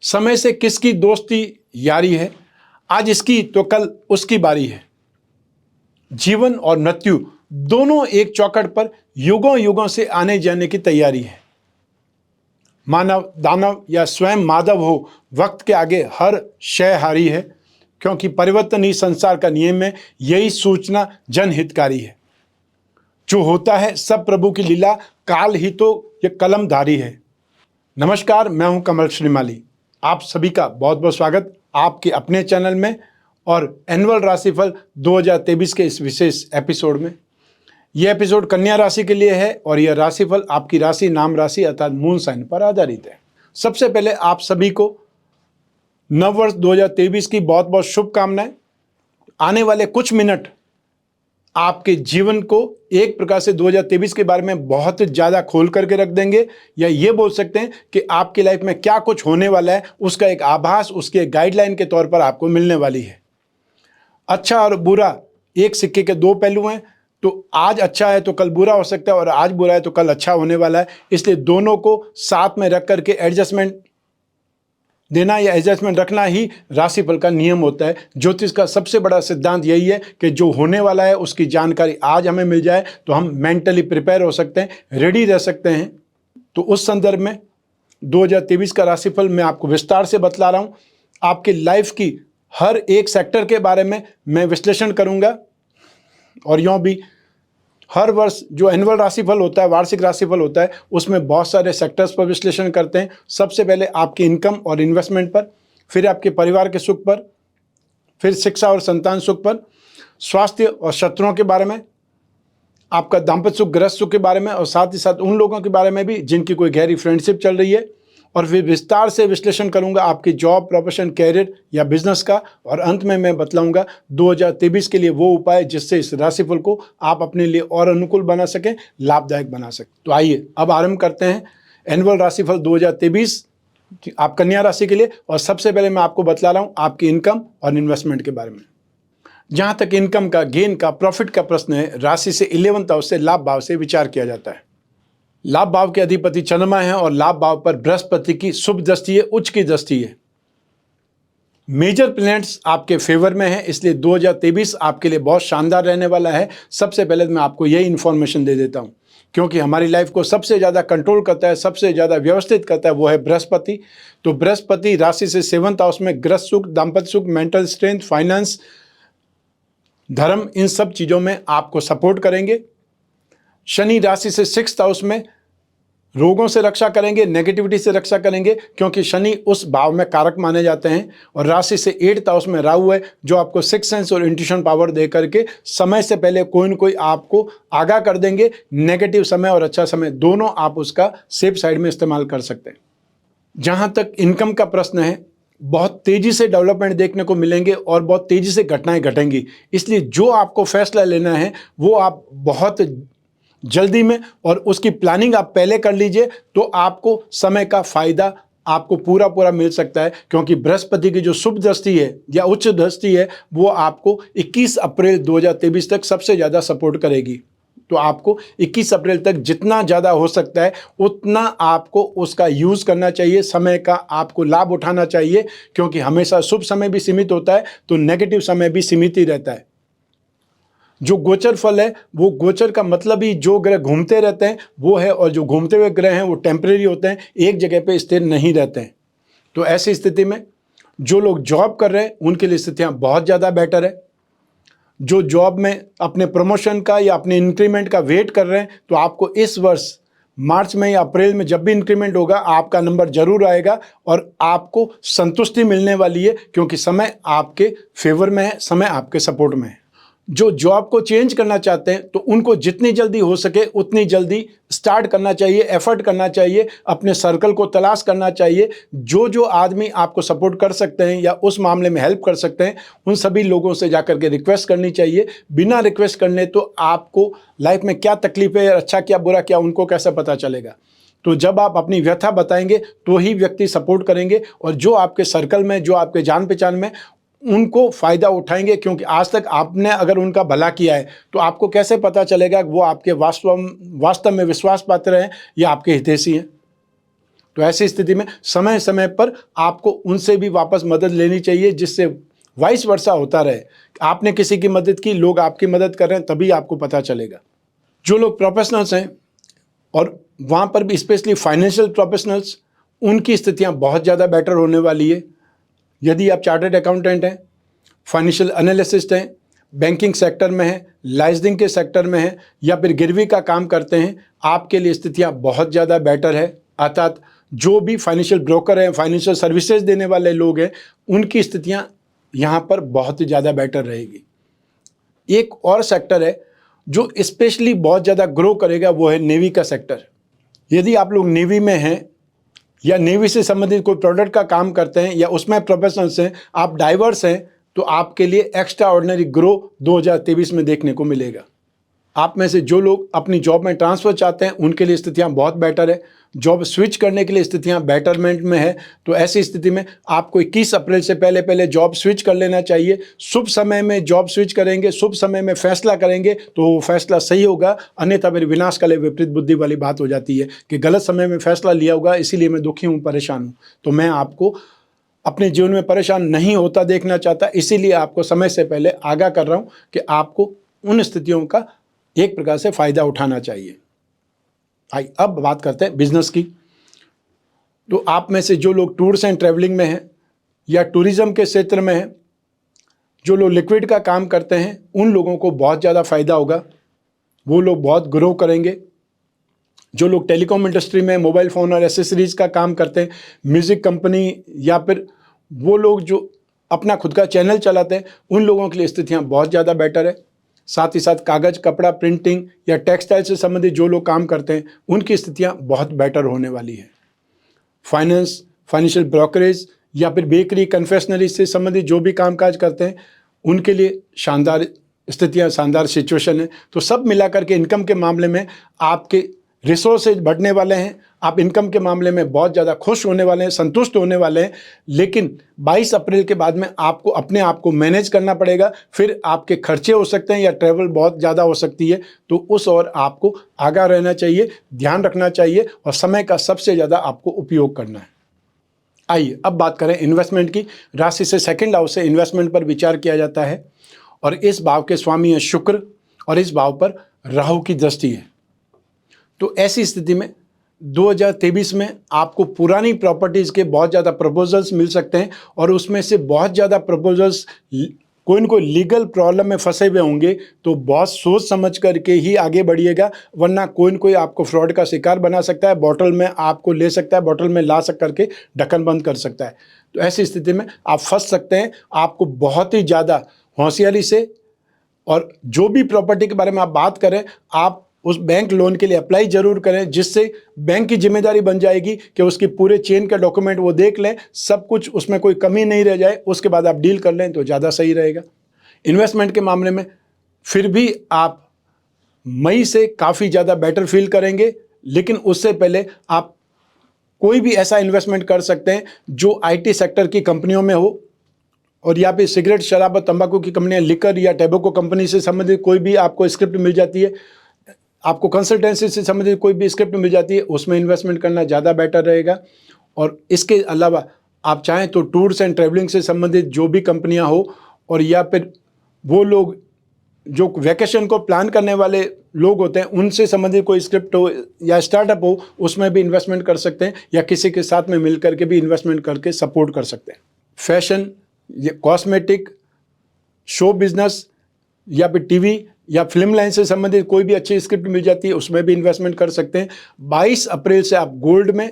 समय से किसकी दोस्ती यारी है, आज इसकी तो कल उसकी बारी है। जीवन और मृत्यु दोनों एक चौखट पर युगों युगों से आने जाने की तैयारी है। मानव दानव या स्वयं माधव हो, वक्त के आगे हर शय हारी है, क्योंकि परिवर्तन ही संसार का नियम है, यही सूचना जनहितकारी है। जो होता है सब प्रभु की लीला, काल ही तो ये कलमधारी है। नमस्कार, मैं हूं कमल श्रीमाली। आप सभी का बहुत बहुत स्वागत आपके अपने चैनल में और एनुअल राशिफल 2023 के इस विशेष एपिसोड में। यह एपिसोड कन्या राशि के लिए है और यह राशिफल आपकी राशि, नाम राशि अर्थात मून साइन पर आधारित है। सबसे पहले आप सभी को नववर्ष 2023 की बहुत बहुत शुभकामनाएं। आने वाले कुछ मिनट आपके जीवन को एक प्रकार से 2023 के बारे में बहुत ज़्यादा खोल करके रख देंगे, या ये बोल सकते हैं कि आपकी लाइफ में क्या कुछ होने वाला है उसका एक आभास, उसके गाइडलाइन के तौर पर आपको मिलने वाली है। अच्छा और बुरा एक सिक्के के दो पहलू हैं, तो आज अच्छा है तो कल बुरा हो सकता है और आज बुरा है तो कल अच्छा होने वाला है। इसलिए दोनों को साथ में रख करके एडजस्टमेंट देना या एडजस्टमेंट रखना ही राशिफल का नियम होता है। ज्योतिष का सबसे बड़ा सिद्धांत यही है कि जो होने वाला है उसकी जानकारी आज हमें मिल जाए तो हम मेंटली प्रिपेयर हो सकते हैं, रेडी रह सकते हैं। तो उस संदर्भ में 2023 का राशिफल मैं आपको विस्तार से बतला रहा हूँ। आपकी लाइफ की हर एक सेक्टर के बारे में मैं विश्लेषण करूँगा, और यूँ भी हर वर्ष जो एनुअल राशिफल होता है, वार्षिक राशिफल होता है, उसमें बहुत सारे सेक्टर्स पर विश्लेषण करते हैं। सबसे पहले आपकी इनकम और इन्वेस्टमेंट पर, फिर आपके परिवार के सुख पर, फिर शिक्षा और संतान सुख पर, स्वास्थ्य और शत्रुओं के बारे में, आपका दाम्पत्य सुख, गृहस्थ सुख के बारे में, और साथ ही साथ उन लोगों के बारे में भी जिनकी कोई गहरी फ्रेंडशिप चल रही है। और फिर विस्तार से विश्लेषण करूंगा आपकी जॉब, प्रोफेशन, कैरियर या बिजनेस का, और अंत में मैं बतलाऊंगा 2023 के लिए वो उपाय जिससे इस राशिफल को आप अपने लिए और अनुकूल बना सकें, लाभदायक बना सकें। तो आइए अब आरंभ करते हैं एनुअल राशिफल 2023 आप कन्या राशि के लिए। और सबसे पहले मैं आपको बतला रहा हूँ आपकी इनकम और इन्वेस्टमेंट के बारे में। जहाँ तक इनकम का, गेन का, प्रॉफिट का प्रश्न है, राशि से 11th हाउस से लाभ भाव से विचार किया जाता है। लाभ भाव के अधिपति चंद्रमा है और लाभ भाव पर बृहस्पति की शुभ दृष्टि है, उच्च की दृष्टि है। मेजर प्लैनेट्स आपके फेवर में है, इसलिए 2023 आपके लिए बहुत शानदार रहने वाला है। सबसे पहले मैं आपको यही इन्फॉर्मेशन दे देता हूं, क्योंकि हमारी लाइफ को सबसे ज़्यादा कंट्रोल करता है, सबसे ज़्यादा व्यवस्थित करता है, वो है बृहस्पति। तो बृहस्पति राशि से 7th हाउस में गृहस्थ सुख, दाम्पत्य सुख, मेंटल स्ट्रेंथ, फाइनेंस, धर्म, इन सब चीज़ों में आपको सपोर्ट करेंगे। शनि राशि से 6th हाउस में रोगों से रक्षा करेंगे, नेगेटिविटी से रक्षा करेंगे, क्योंकि शनि उस भाव में कारक माने जाते हैं। और राशि से 8th हाउस में राहु है, जो आपको सिक्स सेंस और इंट्यूशन पावर दे करके समय से पहले कोई न कोई आपको आगाह कर देंगे। नेगेटिव समय और अच्छा समय दोनों आप उसका सेफ साइड में इस्तेमाल कर सकते हैं। जहाँ तक इनकम का प्रश्न है, बहुत तेज़ी से डेवलपमेंट देखने को मिलेंगे और बहुत तेज़ी से घटनाएं घटेंगी। इसलिए जो आपको फैसला लेना है वो आप बहुत जल्दी में और उसकी प्लानिंग आप पहले कर लीजिए, तो आपको समय का फायदा आपको पूरा मिल सकता है। क्योंकि बृहस्पति की जो शुभ दृष्टि है या उच्च दृष्टि है, वो आपको 21 अप्रैल 2023 तक सबसे ज़्यादा सपोर्ट करेगी। तो आपको 21 अप्रैल तक जितना ज़्यादा हो सकता है उतना आपको उसका यूज़ करना चाहिए, समय का आपको लाभ उठाना चाहिए। क्योंकि हमेशा शुभ समय भी सीमित होता है तो नेगेटिव समय भी सीमित ही रहता है। जो गोचर फल है, वो गोचर का मतलब ही जो ग्रह घूमते रहते हैं वो है, और जो घूमते हुए ग्रह हैं वो टेम्परेरी होते हैं, एक जगह पे स्थिर नहीं रहते हैं। तो ऐसी स्थिति में जो लोग जॉब कर रहे हैं उनके लिए स्थितियाँ बहुत ज़्यादा बेटर है। जो जॉब में अपने प्रमोशन का या अपने इंक्रीमेंट का वेट कर रहे हैं, तो आपको इस वर्ष मार्च में या अप्रैल में जब भी इंक्रीमेंट होगा आपका नंबर जरूर आएगा और आपको संतुष्टि मिलने वाली है, क्योंकि समय आपके फेवर में है, समय आपके सपोर्ट में है। जो जॉब को चेंज करना चाहते हैं तो उनको जितनी जल्दी हो सके उतनी जल्दी स्टार्ट करना चाहिए, एफर्ट करना चाहिए, अपने सर्कल को तलाश करना चाहिए। जो आदमी आपको सपोर्ट कर सकते हैं या उस मामले में हेल्प कर सकते हैं, उन सभी लोगों से जाकर के रिक्वेस्ट करनी चाहिए। बिना रिक्वेस्ट करने तो आपको लाइफ में क्या तकलीफ है, अच्छा क्या बुरा क्या, उनको कैसे पता चलेगा। तो जब आप अपनी व्यथा बताएंगे तो ही व्यक्ति सपोर्ट करेंगे, और जो आपके सर्कल में, जो आपके जान पहचान में, उनको फ़ायदा उठाएंगे। क्योंकि आज तक आपने अगर उनका भला किया है तो आपको कैसे पता चलेगा कि वो आपके वास्तव में विश्वास पात्र हैं या आपके हितैषी हैं। तो ऐसी स्थिति में समय समय पर आपको उनसे भी वापस मदद लेनी चाहिए, जिससे वाइस वर्सा होता रहे। आपने किसी की मदद की, लोग आपकी मदद कर रहे हैं, तभी आपको पता चलेगा। जो लोग प्रोफेशनल्स हैं और वहाँ पर भी स्पेशली फाइनेंशियल प्रोफेशनल्स, उनकी स्थितियाँ बहुत ज़्यादा बेटर होने वाली है। यदि आप चार्टर्ड अकाउंटेंट हैं, फाइनेंशियल एनालिसिस्ट हैं, बैंकिंग सेक्टर में हैं, लाइसेंसिंग के सेक्टर में हैं या फिर गिरवी का काम करते हैं, आपके लिए स्थितियाँ बहुत ज़्यादा बेटर है। अर्थात जो भी फाइनेंशियल ब्रोकर हैं, फाइनेंशियल सर्विसेज देने वाले लोग हैं, उनकी स्थितियाँ यहाँ पर बहुत ही ज़्यादा बेटर रहेगी। एक और सेक्टर है जो स्पेशली बहुत ज़्यादा ग्रो करेगा, वो है नेवी का सेक्टर। यदि आप लोग नेवी में हैं या नेवी से संबंधित कोई प्रोडक्ट का काम करते हैं या उसमें प्रोफेशनल्स हैं, आप डाइवर्स हैं, तो आपके लिए एक्स्ट्रा ऑर्डिनरी ग्रो 2023 में देखने को मिलेगा। आप में से जो लोग अपनी जॉब में ट्रांसफ़र चाहते हैं, उनके लिए स्थितियां बहुत बेटर है। जॉब स्विच करने के लिए स्थितियां बेटरमेंट में है। तो ऐसी स्थिति में आपको 21 अप्रैल से पहले पहले जॉब स्विच कर लेना चाहिए। शुभ समय में जॉब स्विच करेंगे, शुभ समय में फैसला करेंगे तो वो फैसला सही होगा, अन्यथा फिर विनाश काले विपरीत बुद्धि वाली बात हो जाती है कि गलत समय में फैसला लिया होगा, इसीलिए मैं दुखी हूँ, परेशान हूँ। तो मैं आपको अपने जीवन में परेशान नहीं होता देखना चाहता, इसीलिए आपको समय से पहले आगाह कर रहा हूँ कि आपको उन स्थितियों का एक प्रकार से फायदा उठाना चाहिए। आइए अब बात करते हैं बिजनेस की। तो आप में से जो लोग टूर्स एंड ट्रैवलिंग में हैं या टूरिज्म के क्षेत्र में हैं, जो लोग लिक्विड का काम करते हैं, उन लोगों को बहुत ज़्यादा फायदा होगा। वो लोग बहुत ग्रो करेंगे। जो लोग टेलीकॉम इंडस्ट्री में मोबाइल फ़ोन और एसेसरीज का काम करते हैं, म्यूज़िक कंपनी या फिर वो लोग जो अपना खुद का चैनल चलाते हैं, उन लोगों के लिए स्थितियाँ बहुत ज़्यादा बेटर है। साथ ही साथ कागज़, कपड़ा, प्रिंटिंग या टेक्सटाइल से संबंधित जो लोग काम करते हैं, उनकी स्थितियाँ बहुत बेटर होने वाली है। फाइनेंस, फाइनेंशियल ब्रोकरेज या फिर बेकरी, कन्फेक्शनरी से संबंधित जो भी कामकाज करते हैं, उनके लिए शानदार स्थितियाँ, शानदार सिचुएशन है। तो सब मिलाकर के इनकम के मामले में आपके रिसोर्सेज बढ़ने वाले हैं। आप इनकम के मामले में बहुत ज़्यादा खुश होने वाले हैं, संतुष्ट होने वाले हैं। लेकिन 22 अप्रैल के बाद में आपको अपने आप को मैनेज करना पड़ेगा। फिर आपके खर्चे हो सकते हैं या ट्रैवल बहुत ज़्यादा हो सकती है, तो उस ओर आपको आगाह रहना चाहिए, ध्यान रखना चाहिए और समय का सबसे ज़्यादा आपको उपयोग करना है। आइए अब बात करें इन्वेस्टमेंट की। राशि से सेकंड हाउस से इन्वेस्टमेंट पर विचार किया जाता है और इस भाव के स्वामी है शुक्र और इस भाव पर राहु की दृष्टि है। तो ऐसी स्थिति में 2023 में आपको पुरानी प्रॉपर्टीज़ के बहुत ज़्यादा प्रपोजल्स मिल सकते हैं और उसमें से बहुत ज़्यादा प्रपोजल्स कोई न कोई लीगल प्रॉब्लम में फंसे हुए होंगे, तो बहुत सोच समझ करके ही आगे बढ़िएगा, वरना कोई न कोई आपको फ्रॉड का शिकार बना सकता है, बॉटल में आपको ले सकता है, बॉटल में ला सक करके ढक्कन बंद कर सकता है। तो ऐसी स्थिति में आप फंस सकते हैं। आपको बहुत ही ज़्यादा होशियारी से और जो भी प्रॉपर्टी के बारे में आप बात करें, आप उस बैंक लोन के लिए अप्लाई जरूर करें, जिससे बैंक की जिम्मेदारी बन जाएगी कि उसकी पूरे चेन का डॉक्यूमेंट वो देख लें, सब कुछ उसमें कोई कमी नहीं रह जाए, उसके बाद आप डील कर लें तो ज़्यादा सही रहेगा। इन्वेस्टमेंट के मामले में फिर भी आप मई से काफ़ी ज़्यादा बेटर फील करेंगे, लेकिन उससे पहले आप कोई भी ऐसा इन्वेस्टमेंट कर सकते हैं जो IT सेक्टर की कंपनियों में हो, और या फिर सिगरेट, शराब और तंबाकू की कंपनियां, लिकर या टैबेको कंपनी से संबंधित कोई भी आपको स्क्रिप्ट मिल जाती है, आपको कंसल्टेंसी से संबंधित कोई भी स्क्रिप्ट मिल जाती है, उसमें इन्वेस्टमेंट करना ज़्यादा बेटर रहेगा। और इसके अलावा आप चाहें तो टूर्स एंड ट्रैवलिंग से संबंधित जो भी कंपनियां हो, और या फिर वो लोग जो वैकेशन को प्लान करने वाले लोग होते हैं, उनसे संबंधित कोई स्क्रिप्ट हो या स्टार्टअप हो, उसमें भी इन्वेस्टमेंट कर सकते हैं या किसी के साथ में मिल करके भी इन्वेस्टमेंट करके सपोर्ट कर सकते हैं। फैशन, कॉस्मेटिक, शो बिजनेस या फिर टीवी या फिल्म लाइन से संबंधित कोई भी अच्छी स्क्रिप्ट मिल जाती है, उसमें भी इन्वेस्टमेंट कर सकते हैं। 22 अप्रैल से आप गोल्ड में,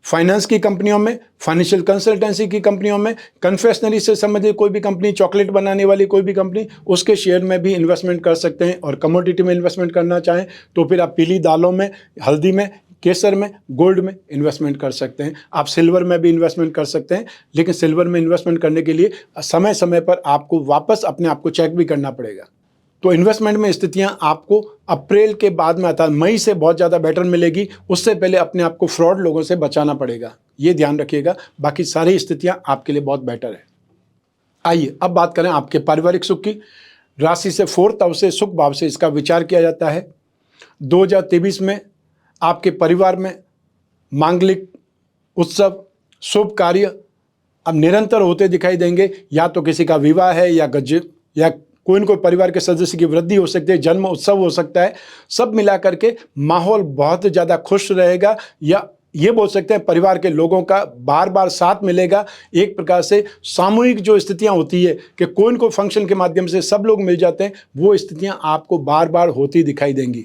फाइनेंस की कंपनियों में, फाइनेंशियल कंसल्टेंसी की कंपनियों में, कन्फेक्शनरी से संबंधित कोई भी कंपनी, चॉकलेट बनाने वाली कोई भी कंपनी, उसके शेयर में भी इन्वेस्टमेंट कर सकते हैं। और कमोडिटी में इन्वेस्टमेंट करना चाहें तो फिर आप पीली दालों में, हल्दी में, केसर में, गोल्ड में इन्वेस्टमेंट कर सकते हैं। आप सिल्वर में भी इन्वेस्टमेंट कर सकते हैं, लेकिन सिल्वर में इन्वेस्टमेंट करने के लिए समय समय पर आपको वापस अपने आप को चेक भी करना पड़ेगा। तो इन्वेस्टमेंट में स्थितियां आपको अप्रैल के बाद में, अर्थात मई से बहुत ज़्यादा बेटर मिलेगी। उससे पहले अपने आप को फ्रॉड लोगों से बचाना पड़ेगा, ये ध्यान रखिएगा। बाकी सारी स्थितियां आपके लिए बहुत बेटर है। आइए अब बात करें आपके पारिवारिक सुख की। राशि से 4th हाउस से, सुख भाव से इसका विचार किया जाता है। 2023 में आपके परिवार में मांगलिक उत्सव, शुभ कार्य अब निरंतर होते दिखाई देंगे। या तो किसी का विवाह है या कोई न कोई परिवार के सदस्य की वृद्धि हो सकती है, जन्म उत्सव हो सकता है। सब मिला करके माहौल बहुत ज़्यादा खुश रहेगा, या ये बोल सकते हैं परिवार के लोगों का बार बार साथ मिलेगा। एक प्रकार से सामूहिक जो स्थितियां होती है कि कोई न कोई फंक्शन के माध्यम से सब लोग मिल जाते हैं, वो स्थितियां आपको बार बार होती दिखाई देंगी।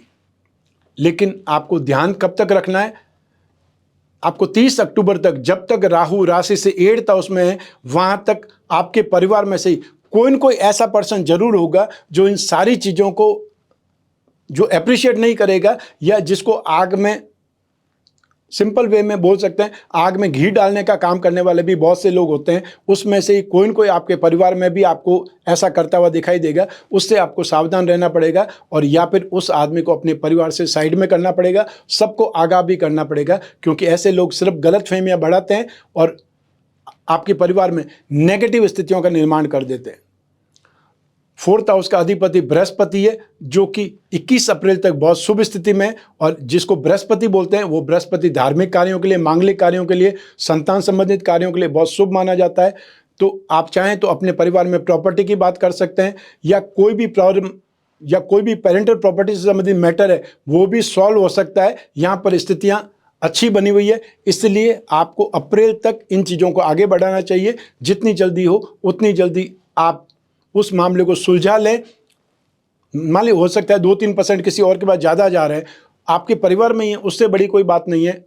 लेकिन आपको ध्यान कब तक रखना है? आपको 30 अक्टूबर तक, जब तक राहु राशि से 8th हाउस में है, वहां तक आपके परिवार में से ही कोई न कोई ऐसा पर्सन जरूर होगा जो इन सारी चीज़ों को जो अप्रिशिएट नहीं करेगा, या जिसको आग में, सिंपल वे में बोल सकते हैं, आग में घी डालने का काम करने वाले भी बहुत से लोग होते हैं। उसमें से ही कोई न कोई आपके परिवार में भी आपको ऐसा करता हुआ दिखाई देगा। उससे आपको सावधान रहना पड़ेगा, और या फिर उस आदमी को अपने परिवार से साइड में करना पड़ेगा। सबको आगाह भी करना पड़ेगा, क्योंकि ऐसे लोग सिर्फ गलतफहमियां बढ़ाते हैं और आपके परिवार में नेगेटिव स्थितियों का निर्माण कर देते हैं। 4th हाउस का अधिपति बृहस्पति है, जो कि 21 अप्रैल तक बहुत शुभ स्थिति में है। और जिसको बृहस्पति बोलते हैं, वो बृहस्पति धार्मिक कार्यों के लिए, मांगलिक कार्यों के लिए, संतान संबंधित कार्यों के लिए बहुत शुभ माना जाता है। तो आप चाहें तो अपने परिवार में प्रॉपर्टी की बात कर सकते हैं, या कोई भी प्रॉब्लम या कोई भी पेरेंटल प्रॉपर्टी से संबंधित मैटर है, वो भी सॉल्व हो सकता है। यहाँ पर स्थितियाँ अच्छी बनी हुई है, इसलिए आपको अप्रैल तक इन चीज़ों को आगे बढ़ाना चाहिए। जितनी जल्दी हो उतनी जल्दी आप उस मामले को सुलझा लें। मान ली हो सकता है 2-3% किसी और के पास ज़्यादा जा रहे हैं, आपके परिवार में ही है, उससे बड़ी कोई बात नहीं है।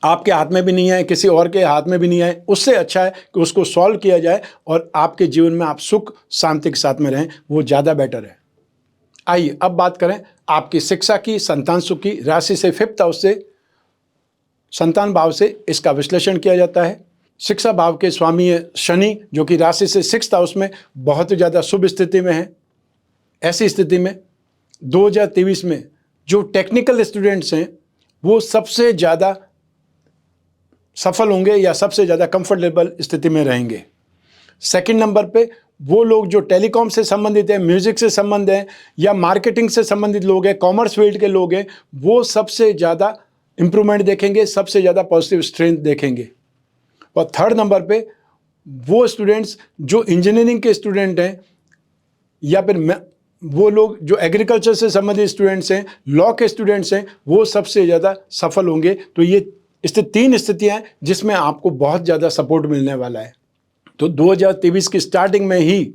आपके हाथ में भी नहीं है, किसी और के हाथ में भी नहीं है। उससे अच्छा है कि उसको सॉल्व किया जाए और आपके जीवन में आप सुख शांति के साथ में रहें, वो ज़्यादा बेटर है। आइए अब बात करें आपकी शिक्षा की, संतान सुख की। राशि से 5th हाउस से, संतान भाव से इसका विश्लेषण किया जाता है। शिक्षा भाव के स्वामी है शनि, जो कि राशि से 6th हाउस में बहुत ज़्यादा शुभ स्थिति में है। ऐसी स्थिति में 2023 में जो टेक्निकल स्टूडेंट्स हैं, वो सबसे ज़्यादा सफल होंगे या सबसे ज़्यादा कंफर्टेबल स्थिति में रहेंगे। सेकंड नंबर पे वो लोग जो टेलीकॉम से संबंधित हैं, म्यूजिक से संबंध है, या मार्केटिंग से संबंधित लोग हैं, कॉमर्स फील्ड के लोग हैं, वो सबसे ज़्यादा इंप्रूवमेंट देखेंगे, सबसे ज़्यादा पॉजिटिव स्ट्रेंथ देखेंगे। और थर्ड नंबर पे वो स्टूडेंट्स जो इंजीनियरिंग के स्टूडेंट हैं, या फिर वो लोग जो एग्रीकल्चर से संबंधित स्टूडेंट्स हैं, लॉ के स्टूडेंट्स हैं, वो सबसे ज़्यादा सफल होंगे। तो ये 3 स्थितियाँ हैं जिसमें आपको बहुत ज़्यादा सपोर्ट मिलने वाला है। तो 2023 की स्टार्टिंग में ही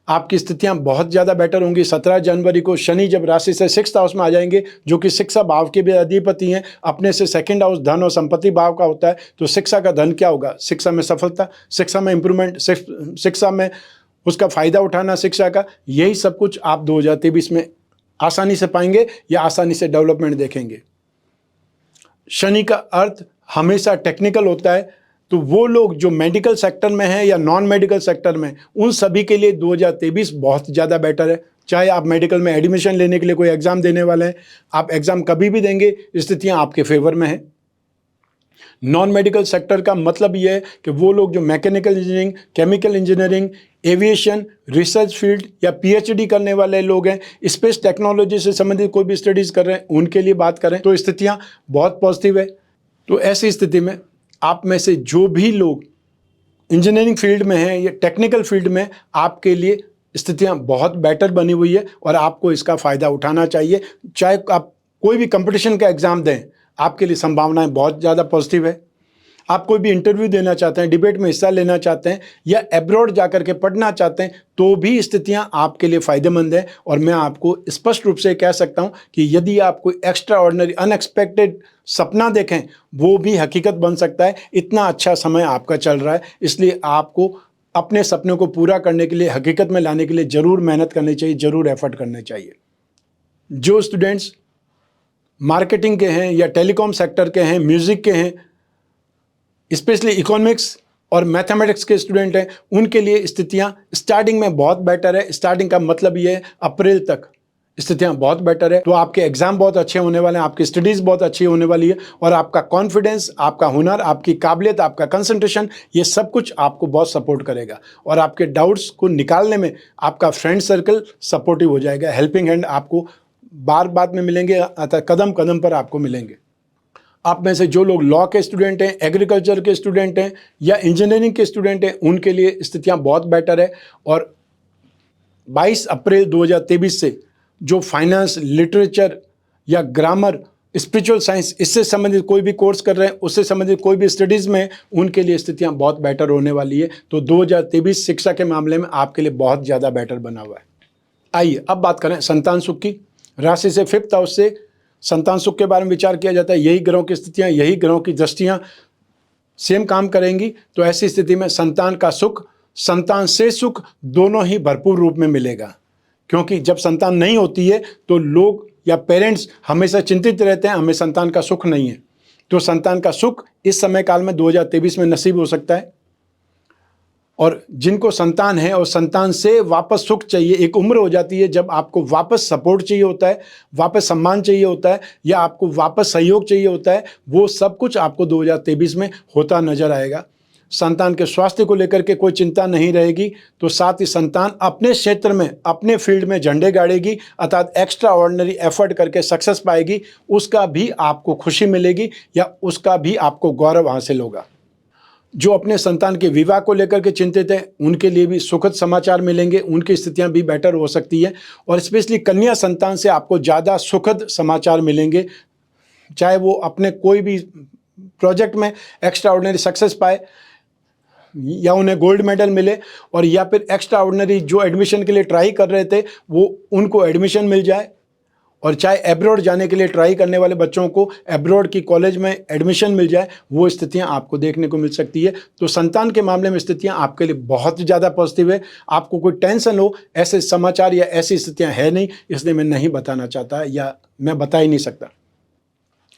आपकी स्थितियां बहुत ज़्यादा बेटर होंगी। 17 जनवरी को शनि जब राशि से 6th हाउस में आ जाएंगे, जो कि शिक्षा भाव के भी अधिपति हैं, अपने से 2nd हाउस धन और संपत्ति भाव का होता है। तो शिक्षा का धन क्या होगा? शिक्षा में सफलता, शिक्षा में इंप्रूवमेंट, शिक्षा में उसका फ़ायदा उठाना, शिक्षा का, यही सब कुछ आप 2023 में आसानी से पाएंगे या आसानी से डेवलपमेंट देखेंगे। शनि का अर्थ हमेशा टेक्निकल होता है, तो वो लोग जो मेडिकल सेक्टर में हैं या नॉन मेडिकल सेक्टर में, उन सभी के लिए 2023 बहुत ज़्यादा बेटर है। चाहे आप मेडिकल में एडमिशन लेने के लिए कोई एग्ज़ाम देने वाले हैं, आप एग्ज़ाम कभी भी देंगे, स्थितियां आपके फेवर में हैं। नॉन मेडिकल सेक्टर का मतलब ये है कि वो लोग जो mechanical engineering, chemical engineering, aviation, research field या पीएचडी करने वाले लोग हैं, स्पेस टेक्नोलॉजी से संबंधित कोई भी स्टडीज़ कर रहे हैं, उनके लिए बात करें तो स्थितियाँ बहुत पॉजिटिव है। तो ऐसी स्थिति में आप में से जो भी लोग इंजीनियरिंग फील्ड में हैं या टेक्निकल फील्ड में, आपके लिए स्थितियां बहुत बेटर बनी हुई है और आपको इसका फ़ायदा उठाना चाहिए। चाहे आप कोई भी कंपटीशन का एग्ज़ाम दें, आपके लिए संभावनाएं बहुत ज़्यादा पॉजिटिव है। आप कोई भी इंटरव्यू देना चाहते हैं, डिबेट में हिस्सा लेना चाहते हैं या एब्रॉड जाकर के पढ़ना चाहते हैं, तो भी स्थितियां आपके लिए फ़ायदेमंद हैं। और मैं आपको स्पष्ट रूप से कह सकता हूं कि यदि आप कोई एक्स्ट्रा ऑर्डिनरी अनएक्सपेक्टेड सपना देखें, वो भी हकीकत बन सकता है। इतना अच्छा समय आपका चल रहा है, इसलिए आपको अपने सपनों को पूरा करने के लिए, हकीकत में लाने के लिए ज़रूर मेहनत करनी चाहिए, ज़रूर एफर्ट करने चाहिए। जो स्टूडेंट्स मार्केटिंग के हैं या टेलीकॉम सेक्टर के हैं, म्यूज़िक के हैं, स्पेशली इकोनॉमिक्स और मैथमेटिक्स के स्टूडेंट हैं, उनके लिए स्थितियां स्टार्टिंग में बहुत बेटर है। स्टार्टिंग का मतलब ये है अप्रैल तक स्थितियां बहुत बेटर है। तो आपके एग्जाम बहुत अच्छे होने वाले हैं, आपकी स्टडीज़ बहुत अच्छी होने वाली है और आपका कॉन्फिडेंस, आपका हुनर, आपकी काबिलियत, आपका कंसंट्रेशन, ये सब कुछ आपको बहुत सपोर्ट करेगा। और आपके डाउट्स को निकालने में आपका फ्रेंड सर्कल सपोर्टिव हो जाएगा। हेल्पिंग हैंड आपको बार बार में मिलेंगे, अतः कदम कदम पर आपको मिलेंगे। आप में से जो लोग लॉ के स्टूडेंट हैं, एग्रीकल्चर के स्टूडेंट हैं या इंजीनियरिंग के स्टूडेंट हैं, उनके लिए स्थितियां बहुत बेटर है। और 22 अप्रैल 2023 से जो फाइनेंस, लिटरेचर या ग्रामर, स्पिरिचुअल साइंस, इससे संबंधित कोई भी कोर्स कर रहे हैं, उससे संबंधित कोई भी स्टडीज़ में, उनके लिए स्थितियां बहुत बेटर होने वाली है। तो 2023 शिक्षा के मामले में आपके लिए बहुत ज़्यादा बेटर बना हुआ है। आइए अब बात करें संतान सुख की। राशि से 5th हाउस से संतान सुख के बारे में विचार किया जाता है। यही ग्रहों की स्थितियां, यही ग्रहों की दृष्टियां सेम काम करेंगी। तो ऐसी स्थिति में संतान का सुख, संतान से सुख दोनों ही भरपूर रूप में मिलेगा। क्योंकि जब संतान नहीं होती है तो लोग या पेरेंट्स हमेशा चिंतित रहते हैं, हमें संतान का सुख नहीं है। तो संतान का सुख इस समय काल में 2023 में नसीब हो सकता है। और जिनको संतान है और संतान से वापस सुख चाहिए, एक उम्र हो जाती है जब आपको वापस सपोर्ट चाहिए होता है, वापस सम्मान चाहिए होता है, या आपको वापस सहयोग चाहिए होता है, वो सब कुछ आपको 2023 में होता नजर आएगा। संतान के स्वास्थ्य को लेकर के कोई चिंता नहीं रहेगी। तो साथ ही संतान अपने क्षेत्र में, अपने फील्ड में झंडे गाड़ेगी, अर्थात एक्स्ट्रा ऑर्डिनरी एफर्ट करके सक्सेस पाएगी, उसका भी आपको खुशी मिलेगी या उसका भी आपको गौरव हासिल होगा। जो अपने संतान के विवाह को लेकर के चिंतित हैं, उनके लिए भी सुखद समाचार मिलेंगे, उनकी स्थितियां भी बेटर हो सकती है। और स्पेशली कन्या संतान से आपको ज़्यादा सुखद समाचार मिलेंगे, चाहे वो अपने कोई भी प्रोजेक्ट में एक्स्ट्रा ऑर्डिनरी सक्सेस पाए, या उन्हें गोल्ड मेडल मिले, और या फिर एक्स्ट्रा ऑर्डिनरी जो एडमिशन के लिए ट्राई कर रहे थे वो उनको एडमिशन मिल जाए, और चाहे एब्रॉड जाने के लिए ट्राई करने वाले बच्चों को एब्रॉड की कॉलेज में एडमिशन मिल जाए, वो स्थितियां आपको देखने को मिल सकती है। तो संतान के मामले में स्थितियां आपके लिए बहुत ज़्यादा पॉजिटिव है। आपको कोई टेंशन हो, ऐसे समाचार या ऐसी स्थितियां है नहीं, इसलिए मैं नहीं बताना चाहता या मैं बता ही नहीं सकता।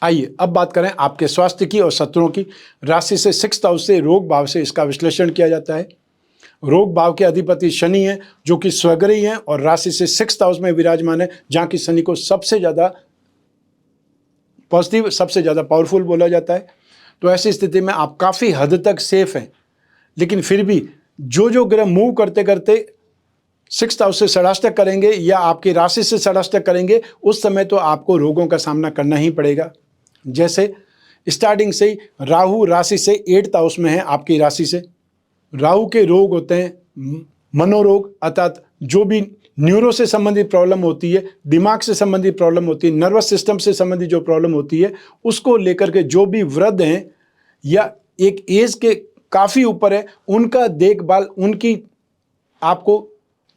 आइए अब बात करें आपके स्वास्थ्य की और शत्रुओं की। राशि से 6th हाउस से रोग भाव से इसका विश्लेषण किया जाता है। रोग भाव के अधिपति शनि हैं, जो कि स्वग्रही हैं और राशि से 6th हाउस में विराजमान है, जहां की शनि को सबसे ज़्यादा पॉजिटिव, सबसे ज़्यादा पावरफुल बोला जाता है। तो ऐसी स्थिति में आप काफ़ी हद तक सेफ हैं। लेकिन फिर भी जो ग्रह मूव करते करते 6th हाउस से षडाष्टक करेंगे या आपकी राशि से षडाष्टक करेंगे, उस समय तो आपको रोगों का सामना करना ही पड़ेगा। जैसे स्टार्टिंग से ही राहु राशि से 8th हाउस में है, आपकी राशि से राहु के रोग होते हैं मनोरोग, अर्थात जो भी न्यूरो से संबंधित प्रॉब्लम होती है, दिमाग से संबंधित प्रॉब्लम होती है, नर्वस सिस्टम से संबंधित जो प्रॉब्लम होती है, उसको लेकर के जो भी वृद्ध हैं या एक एज के काफ़ी ऊपर है, उनका देखभाल, उनकी आपको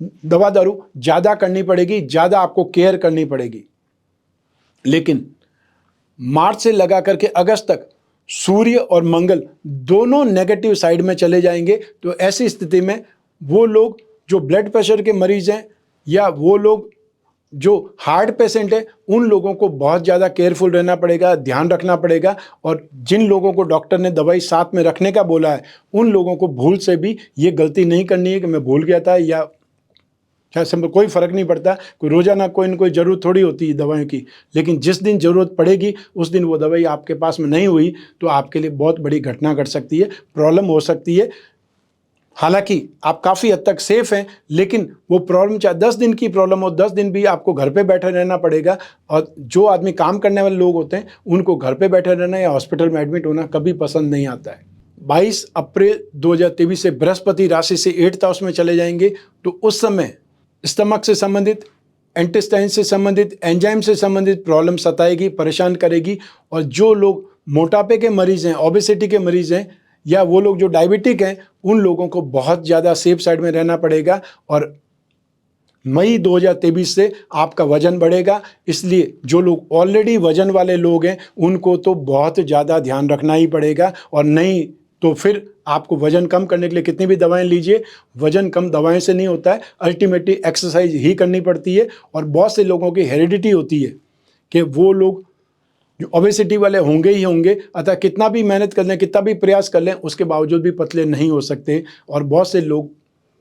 दवा दारू ज़्यादा करनी पड़ेगी, ज़्यादा आपको केयर करनी पड़ेगी। लेकिन मार्च से लगा करके अगस्त तक सूर्य और मंगल दोनों नेगेटिव साइड में चले जाएंगे। तो ऐसी स्थिति में वो लोग जो ब्लड प्रेशर के मरीज हैं या वो लोग जो हार्ट पेशेंट है, उन लोगों को बहुत ज़्यादा केयरफुल रहना पड़ेगा, ध्यान रखना पड़ेगा। और जिन लोगों को डॉक्टर ने दवाई साथ में रखने का बोला है, उन लोगों को भूल से भी ये गलती नहीं करनी है कि मैं भूल गया था, या चाहे कोई फ़र्क नहीं पड़ता, कोई रोज़ाना कोई न कोई ज़रूरत थोड़ी होती है दवाइयों की। लेकिन जिस दिन ज़रूरत पड़ेगी उस दिन वो दवाई आपके पास में नहीं हुई तो आपके लिए बहुत बड़ी घटना घट सकती है, प्रॉब्लम हो सकती है। हालांकि आप काफ़ी हद तक सेफ हैं, लेकिन वो प्रॉब्लम चाहे 10 दिन की प्रॉब्लम हो, 10 दिन भी आपको घर पे बैठे रहना पड़ेगा। और जो आदमी काम करने वाले लोग होते हैं, उनको घर पे बैठे रहना या हॉस्पिटल में एडमिट होना कभी पसंद नहीं आता है। 22 अप्रैल 2023 से बृहस्पति राशि से 8th हाउस में चले जाएंगे। तो उस समय स्टमक से संबंधित, इंटेस्टाइन से संबंधित, एंजाइम से संबंधित प्रॉब्लम सताएगी, परेशान करेगी। और जो लोग मोटापे के मरीज़ हैं, ओबेसिटी के मरीज़ हैं, या वो लोग जो डायबिटिक हैं, उन लोगों को बहुत ज़्यादा सेफ साइड में रहना पड़ेगा। और मई 2023 से आपका वजन बढ़ेगा, इसलिए जो लोग ऑलरेडी वजन वाले लोग हैं उनको तो बहुत ज़्यादा ध्यान रखना ही पड़ेगा। और नहीं तो फिर आपको वजन कम करने के लिए कितनी भी दवाएं लीजिए, वजन कम दवाएं से नहीं होता है, अल्टीमेटली एक्सरसाइज ही करनी पड़ती है। और बहुत से लोगों की हेरिडिटी होती है कि वो लोग जो ओबेसिटी वाले होंगे ही होंगे, अतः कितना भी मेहनत कर लें, कितना भी प्रयास कर लें, उसके बावजूद भी पतले नहीं हो सकते। और बहुत से लोग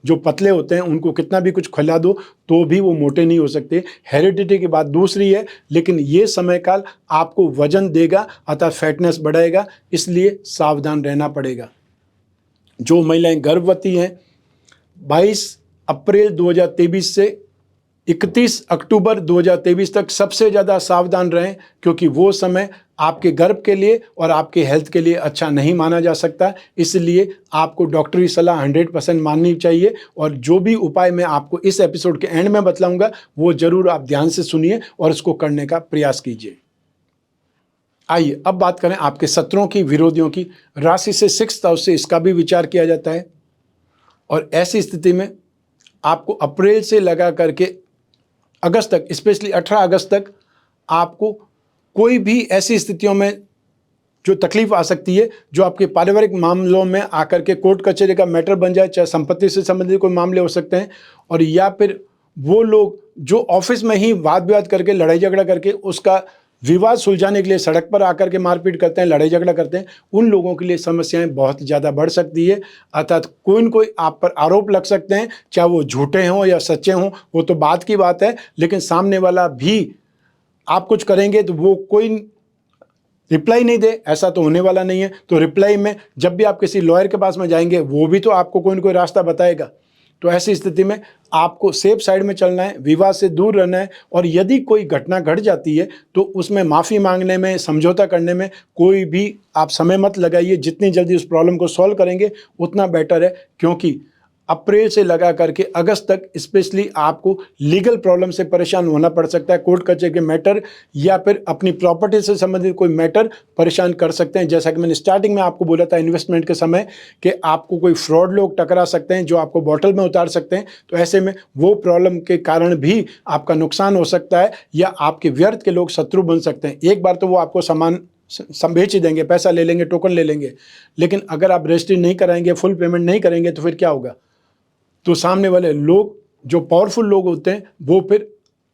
जो पतले होते हैं उनको कितना भी कुछ खिला दो तो भी वो मोटे नहीं हो सकते। हेरिडिटी की बात दूसरी है, लेकिन ये समय काल आपको वजन देगा, अतः फैटनेस बढ़ाएगा, इसलिए सावधान रहना पड़ेगा। जो महिलाएं गर्भवती हैं, 22 अप्रैल 2023 से 31 अक्टूबर 2023 तक सबसे ज़्यादा सावधान रहें, क्योंकि वो समय आपके गर्भ के लिए और आपके हेल्थ के लिए अच्छा नहीं माना जा सकता। इसलिए आपको डॉक्टरी सलाह 100% माननी चाहिए, और जो भी उपाय मैं आपको इस एपिसोड के एंड में बतलाऊंगा वो ज़रूर आप ध्यान से सुनिए और उसको करने का प्रयास कीजिए। आइए अब बात करें आपके शत्रुओं की, विरोधियों की। राशि से 6th हाउस से इसका भी विचार किया जाता है, और ऐसी स्थिति में आपको अप्रैल से लगा करके अगस्त तक, स्पेशली 18 अगस्त तक आपको कोई भी ऐसी स्थितियों में जो तकलीफ आ सकती है, जो आपके पारिवारिक मामलों में आकर के कोर्ट कचहरी का मैटर बन जाए, चाहे संपत्ति से संबंधित कोई मामले हो सकते हैं, और या फिर वो लोग जो ऑफिस में ही वाद विवाद करके, लड़ाई झगड़ा करके उसका विवाद सुलझाने के लिए सड़क पर आकर के मारपीट करते हैं, लड़ाई झगड़ा करते हैं, उन लोगों के लिए समस्याएं बहुत ज़्यादा बढ़ सकती है। अर्थात कोई न कोई आप पर आरोप लग सकते हैं, चाहे वो झूठे हों या सच्चे हों, वो तो बात की बात है, लेकिन सामने वाला भी आप कुछ करेंगे तो वो कोई रिप्लाई नहीं दे, ऐसा तो होने वाला नहीं है। तो रिप्लाई में जब भी आप किसी लॉयर के पास में जाएंगे, वो भी तो आपको कोई न कोई रास्ता बताएगा। तो ऐसी स्थिति में आपको सेफ साइड में चलना है, विवाद से दूर रहना है, और यदि कोई घटना घट जाती है तो उसमें माफ़ी मांगने में, समझौता करने में कोई भी आप समय मत लगाइए। जितनी जल्दी उस प्रॉब्लम को सॉल्व करेंगे उतना बेटर है, क्योंकि अप्रैल से लगा करके अगस्त तक स्पेशली आपको लीगल प्रॉब्लम से परेशान होना पड़ सकता है। कोर्ट कचहरी के मैटर या फिर अपनी प्रॉपर्टी से संबंधित कोई मैटर परेशान कर सकते हैं। जैसा कि मैंने स्टार्टिंग में आपको बोला था इन्वेस्टमेंट के समय, कि आपको कोई फ्रॉड लोग टकरा सकते हैं जो आपको बॉटल में उतार सकते हैं। तो ऐसे में वो प्रॉब्लम के कारण भी आपका नुकसान हो सकता है, या आपके व्यर्थ के लोग शत्रु बन सकते हैं। एक बार तो वो आपको सामान बेच ही देंगे, पैसा ले लेंगे, टोकन ले लेंगे, लेकिन अगर आप रजिस्ट्री नहीं कराएंगे, फुल पेमेंट नहीं करेंगे, तो फिर क्या होगा? तो सामने वाले लोग, जो पावरफुल लोग होते हैं, वो फिर